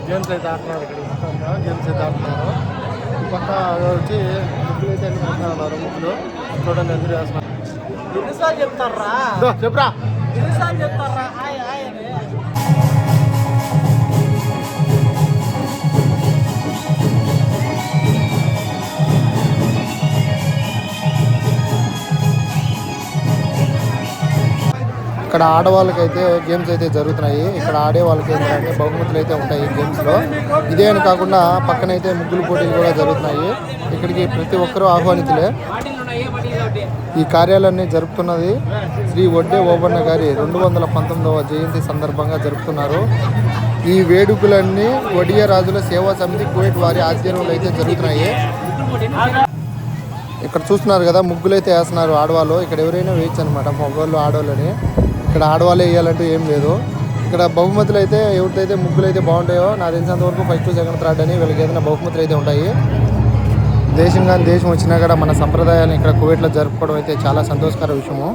Games అయితే ఆడుతున్నారు. ఇక్కడ మొత్తంగా గేమ్స్ అయితే ఆడుతున్నారు. ఈ పక్క వచ్చి ముగ్గులు అయితే అన్ని పెడతా ఉన్నారు. ముగ్గులు చూడండి ఎందుకు చేస్తున్నారు. చెప్తారా చెప్పురా చెప్తారా ఇక్కడ ఆడవాళ్ళకైతే గేమ్స్ అయితే జరుగుతున్నాయి. ఇక్కడ ఆడే వాళ్ళకి ఏంటంటే బహుమతులు అయితే ఉంటాయి గేమ్స్లో. ఇదే అని కాకుండా పక్కనైతే ముగ్గులు పోటీలు కూడా జరుగుతున్నాయి. ఇక్కడికి ప్రతి ఒక్కరూ ఆహ్వానితులే. ఈ కార్యాలయాన్ని జరుపుతున్నది శ్రీ వడ్డే ఓబన్న గారి 219వ జయంతి సందర్భంగా జరుపుతున్నారు. ఈ వేడుకలన్నీ వడియ రాజుల సేవా సమితి కువైట్ వారి ఆధ్వర్యంలో అయితే జరుగుతున్నాయి. ఇక్కడ చూస్తున్నారు కదా, ముగ్గులు అయితే వేస్తున్నారు ఆడవాళ్ళు. ఇక్కడ ఎవరైనా వేయచ్చు అనమాట, మగవాళ్ళు ఆడవాళ్ళని. ఇక్కడ ఆడవాళ్ళే వేయాలంటూ ఏం లేదు. ఇక్కడ బహుమతులు అయితే ఎవరిదైతే ముగ్గులు అయితే బాగుంటాయో నాకు తెలిసినంత వరకు ఫస్ట్, సెకండ్, థర్డ్ అని వీళ్ళకి ఏదైనా బహుమతులు అయితే ఉంటాయి. దేశం కానీ దేశం వచ్చినా కూడా మన సంప్రదాయాన్ని ఇక్కడ కువైట్లో జరుపుకోవడం అయితే చాలా సంతోషకర విషయము.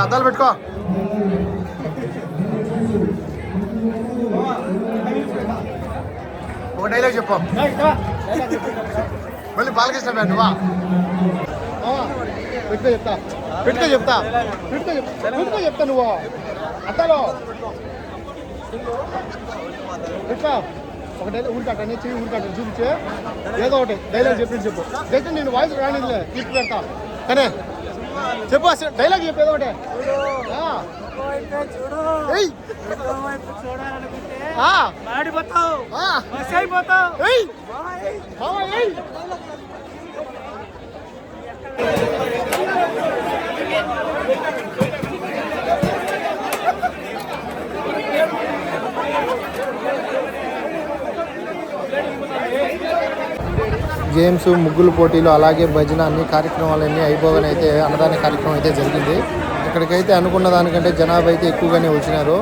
అద్దాలు పెట్టుకో. ఒక డైలాగ్ చెప్పు. మళ్ళీ బాలకృష్ణ బ్యాడ్ నువ్వా? పెట్టుకో చెప్తా పెట్టుకో చెప్తా పెట్టుకో చెప్తా నువ్వు అద్దాలో పెట్టుకో. ఒక డైలాగ్ ఊరికట్టని చెయ్యి ఊరికట్టని చూపించే ఏదో ఒకటి డైలాగ్ చెప్పి చెప్పు. అయితే నేను వాయిస్ రానిదిలే తీర్పు పెడతా కానీ చెప్పు. అసలు డైలాగ్ చెప్పు ఏదో ఒకటి. గేమ్స్, ముగ్గులు పోటీలు, అలాగే భజన అన్ని కార్యక్రమాలన్నీ అయిపోగానే అయితే అన్నదాన కార్యక్రమం అయితే జరిగింది. ఇక్కడికైతే అనుకున్న దానికంటే జనాభా అయితే ఎక్కువగానే వచ్చినారు.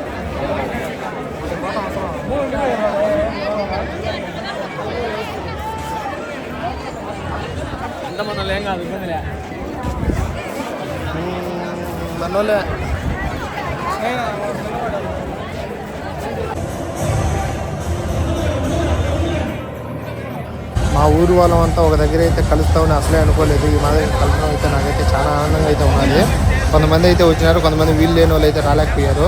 మనోలే మా ఊరు వాళ్ళంతా ఒక దగ్గర అయితే కలుస్తామని అసలే అనుకోలేదు. ఈ మాదిరి కలపడం అయితే నాకైతే చాలా ఆనందంగా అయితే ఉన్నది. కొంతమంది అయితే వచ్చినారు, కొంతమంది వీలు లేని వాళ్ళు అయితే రాలేకపోయారు.